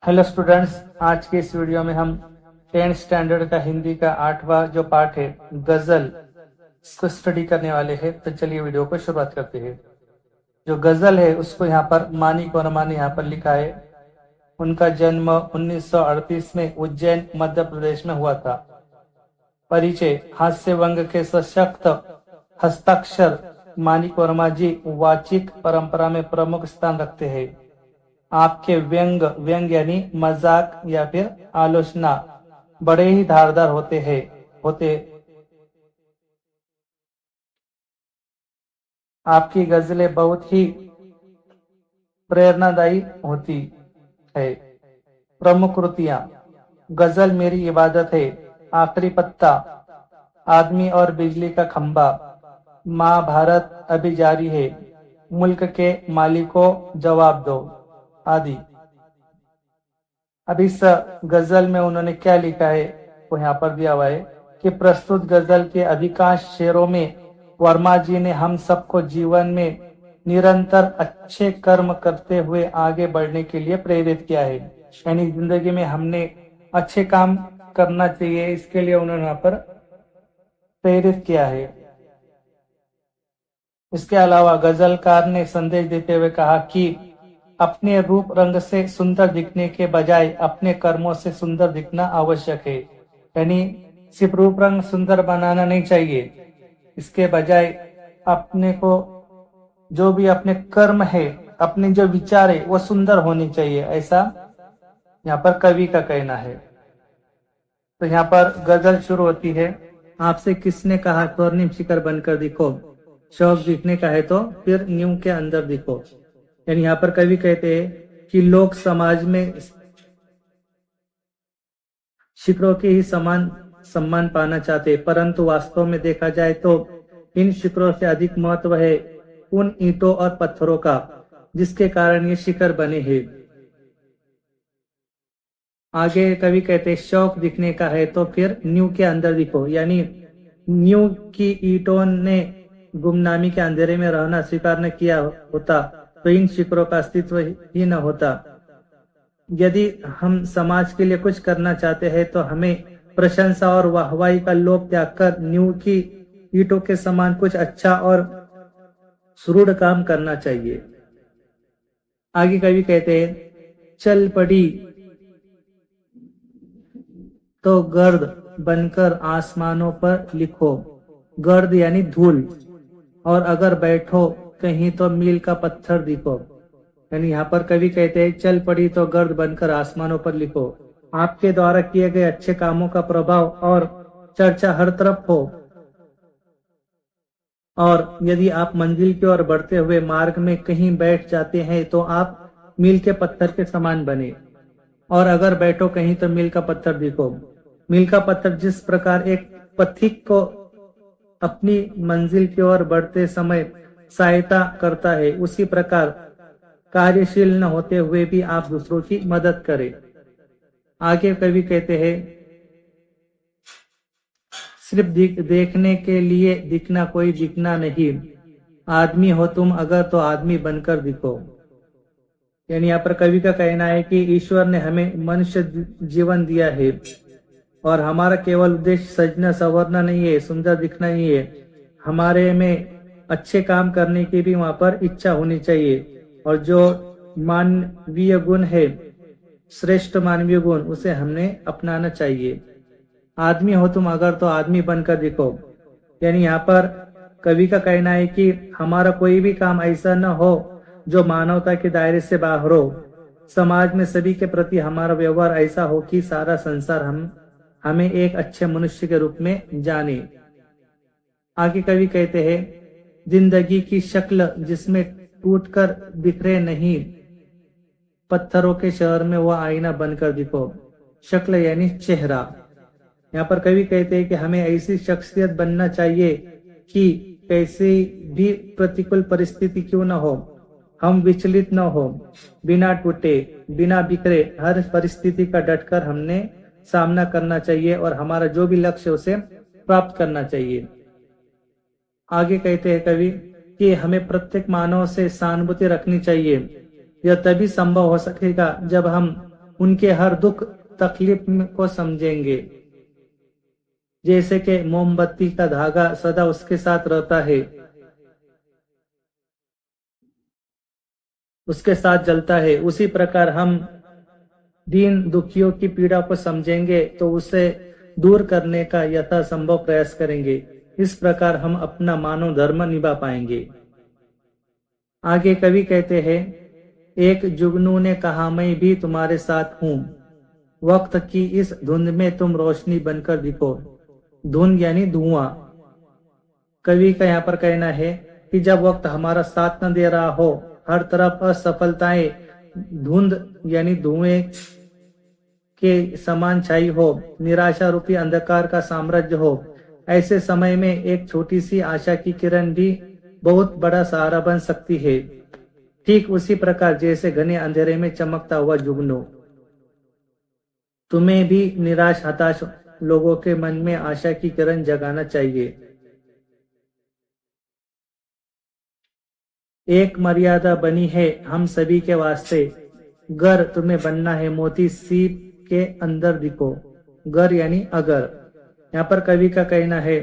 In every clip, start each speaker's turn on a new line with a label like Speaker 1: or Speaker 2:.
Speaker 1: Hello students, आज के इस वीडियो में हम 10th स्टैंडर्ड का हिंदी का 8वां जो पार्ट है गजल, इसको स्टडी करने वाले हैं। तो चलिए वीडियो को शुरुआत करते हैं। जो गजल है उसको यहाँ पर मानिक वर्मा ने यहाँ पर लिखा है। उनका जन्म 1938 में उज्जैन मध्य प्रदेश में हुआ था। परिचय: हास्य व्यंग के सशक्त हस्ताक्षर मानिक वर्मा जी वाचिक परंपरा में प्रमुख स्थान रखते हैं। आपके व्यंग यानी मजाक या फिर आलोचना बड़े ही धारदार होते। आपकी गजलें बहुत ही प्रेरणादायी होती है। प्रमुख कृतियां: गजल मेरी इबादत है, आखिरी पत्ता, आदमी और बिजली का खंबा, महाभारत अभी जारी है, मुल्क के मालिकों जवाब दो आदि। अब इस गजल में उन्होंने क्या लिखा है वो यहाँ पर दिया हुआ है कि प्रस्तुत गजल के अधिकांश शेरों में वर्मा जी ने हम सबको जीवन में निरंतर अच्छे कर्म करते हुए आगे बढ़ने के लिए प्रेरित किया है। यानी जिंदगी में हमने अच्छे काम करना चाहिए, इसके लिए उन्होंने यहाँ पर प्रेरित किया है। इसके अलावा गजलकार ने संदेश देते हुए कहा कि अपने रूप रंग से सुंदर दिखने के बजाय अपने कर्मों से सुंदर दिखना आवश्यक है। यानी सिर्फ रूप रंग सुंदर बनाना नहीं चाहिए, इसके बजाय अपने को जो भी अपने कर्म है, अपने जो विचार है वो सुंदर होनी चाहिए, ऐसा यहाँ पर कवि का कहना है। तो यहाँ पर गजल शुरू होती है। आपसे किसने कहा स्वर्णिम शिखर बनकर दिखो, शौक दिखने का है तो फिर नींव के अंदर दिखो। यानी यहाँ पर कवि कहते हैं कि लोग समाज में शिखरों के ही समान सम्मान पाना चाहते, परंतु वास्तव में देखा जाए तो इन शिखरों से अधिक महत्व है उन ईंटों और पत्थरों का जिसके कारण ये शिखर बने हैं। आगे कवि कहते हैं शौक दिखने का है तो फिर नींव के अंदर दिखो। यानी नींव की ईंटों ने गुमनामी के अंधेरे में रहना स्वीकार न किया होता तो इन शिखरों का अस्तित्व ही न होता। यदि हम समाज के लिए कुछ करना चाहते हैं तो हमें प्रशंसा और वाहवाही का लोभ त्याग कर नींव की ईंटों के समान कुछ अच्छा और सुदृढ़ काम करना चाहिए। आगे कवि कहते हैं चल पड़ी तो गर्द बनकर आसमानों पर लिखो, गर्द यानी धूल, और अगर बैठो कहीं तो मील का पत्थर दिखो। यानी यहाँ पर कवि कहते हैं चल पड़ी तो गर्द बनकर आसमानों पर लिखो। आपके द्वारा किए गए अच्छे कामों का प्रभाव और चर्चा हर तरफ हो, और यदि आप मंजिल की ओर बढ़ते हुए मार्ग में कहीं बैठ जाते हैं तो आप मील के पत्थर के समान बने, और अगर बैठो कहीं तो मील का पत्थर दिखो। मील का पत्थर जिस प्रकार एक पथिक को अपनी मंजिल की ओर बढ़ते समय सहायता करता है, उसी प्रकार कार्यशील न होते हुए भी आप दूसरों की मदद करें। आगे कवि कहते हैं सिर्फ देखने के लिए दिखना कोई दिखना नहीं, आदमी हो तुम अगर तो आदमी बनकर दिखो। यानी यहाँ पर कवि का कहना है कि ईश्वर ने हमें मनुष्य जीवन दिया है और हमारा केवल उद्देश्य सजना संवरना नहीं है, सुंदर दिखना ही है। हमारे में अच्छे काम करने की भी वहां पर इच्छा होनी चाहिए, और जो मानवीय गुण है, श्रेष्ठ मानवीय गुण, उसे हमने अपनाना चाहिए। आदमी हो तुम अगर तो आदमी बनकर दिखो। यानी यहाँ पर कवि का कहना है कि हमारा कोई भी काम ऐसा न हो जो मानवता के दायरे से बाहर हो। समाज में सभी के प्रति हमारा व्यवहार ऐसा हो कि सारा संसार हमें एक अच्छे मनुष्य के रूप में जाने। आगे कवि कहते हैं जिंदगी की शक्ल जिसमें टूटकर बिखरे नहीं, पत्थरों के शहर में वह आईना बनकर दिखो। शक्ल यानी चेहरा। यहाँ पर कवि कहते हैं कि हमें ऐसी शख्सियत बनना चाहिए कि कैसी भी प्रतिकूल परिस्थिति क्यों न हो, हम विचलित न हो, बिना टूटे बिना बिखरे हर परिस्थिति का डटकर हमने सामना करना चाहिए और हमारा जो भी लक्ष्य उसे प्राप्त करना चाहिए। आगे कहते हैं कवि कि हमें प्रत्येक मानव से सहानुभूति रखनी चाहिए। यह तभी संभव हो सकेगा जब हम उनके हर दुख तकलीफ को समझेंगे। जैसे कि मोमबत्ती का धागा सदा उसके साथ रहता है, उसके साथ जलता है, उसी प्रकार हम दीन दुखियों की पीड़ा को समझेंगे तो उसे दूर करने का यथासंभव प्रयास करेंगे। इस प्रकार हम अपना मानव धर्म निभा पाएंगे। आगे कवि कहते हैं, एक जुगनू ने कहा मैं भी तुम्हारे साथ हूं, वक्त की इस धुंध में तुम रोशनी बनकर दिखो। धुंध यानी धुआं। कवि का यहाँ पर कहना है कि जब वक्त हमारा साथ न दे रहा हो, हर तरफ असफलताएं धुंध यानी धुएं के समान छाई हो, निराशा रूपी अंधकार का साम्राज्य हो, ऐसे समय में एक छोटी सी आशा की किरण भी बहुत बड़ा सहारा बन सकती है। ठीक उसी प्रकार जैसे घने अंधेरे में चमकता हुआ जुगनू। तुम्हें भी निराश हताश लोगों के मन में आशा की किरण जगाना चाहिए। एक मर्यादा बनी है हम सभी के वास्ते, गर तुम्हें बनना है मोती सीप के अंदर दिखो। गर यानी अगर। यहाँ पर कवि का कहना है,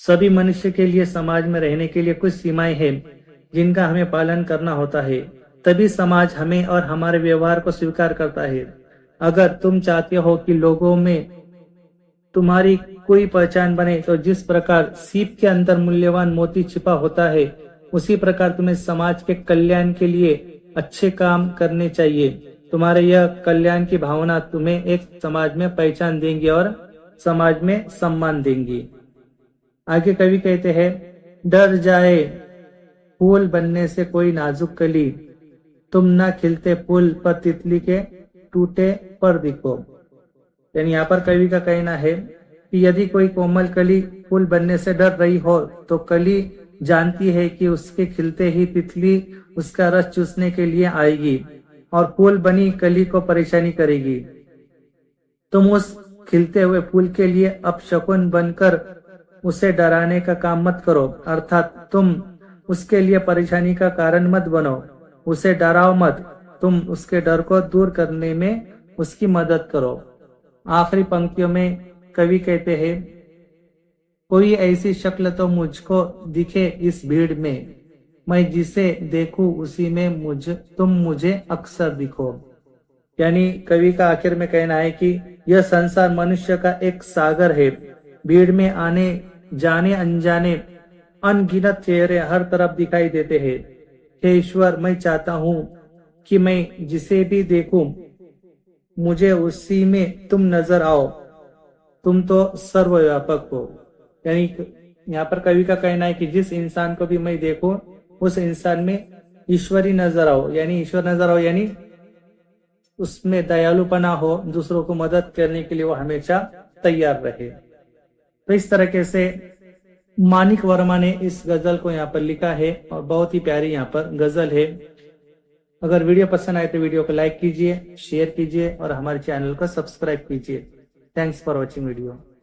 Speaker 1: सभी मनुष्य के लिए समाज में रहने के लिए कुछ सीमाएं हैं जिनका हमें पालन करना होता है, तभी समाज हमें और हमारे व्यवहार को स्वीकार करता है। अगर तुम चाहते हो कि लोगों में तुम्हारी कोई पहचान बने, तो जिस प्रकार सीप के अंदर मूल्यवान मोती छिपा होता है, उसी प्रकार तुम्हें समाज के कल्याण के लिए अच्छे काम करने चाहिए। तुम्हारे यह कल्याण की भावना तुम्हें एक समाज में पहचान देंगी और समाज में सम्मान देंगी। आगे कवि कहते हैं, डर जाए फूल बनने से कोई नाजुक कली, तुम न खिलते फूल पर तितली के टूटे पर दिखो। यानी यहाँ पर कवि का कहना है कि यदि कोई कोमल कली फूल बनने से डर रही हो, तो कली जानती है कि उसके खिलते ही तितली उसका रस चूसने के लिए आएगी और फूल बनी कली को परेशानी करेगी। तुम उस खिलते हुए फूल के लिए अपशकुन बनकर उसे डराने का काम मत करो, अर्थात तुम उसके लिए परेशानी का कारण मत बनो, उसे डराओ मत, तुम उसके डर को दूर करने में उसकी मदद करो। आखिरी पंक्तियों में कवि कहते हैं, कोई ऐसी शक्ल तो मुझको दिखे इस भीड़ में, मैं जिसे देखूं उसी में तुम मुझे अक्सर दिखो। यानी कवि का आखिर में कहना है कि यह संसार मनुष्य का एक सागर है, भीड़ में आने जाने अनजाने अनगिनत चेहरे हर तरफ दिखाई देते हैं। हे ईश्वर, मैं चाहता हूँ कि मैं जिसे भी देखूं मुझे उसी में तुम नजर आओ, तुम तो सर्वव्यापक हो। यानी यहाँ पर कवि का कहना है कि जिस इंसान को भी मैं देखूं उस इंसान में ईश्वरी नजर आओ, यानी ईश्वर नजर आओ, यानी उसमें दयालुपना हो, दूसरों को मदद करने के लिए वो हमेशा तैयार रहे। तो इस तरीके से मानिक वर्मा ने इस गजल को यहाँ पर लिखा है और बहुत ही प्यारी यहाँ पर गजल है। अगर वीडियो पसंद आए तो वीडियो को लाइक कीजिए, शेयर कीजिए और हमारे चैनल को सब्सक्राइब कीजिए। Thanks for watching video.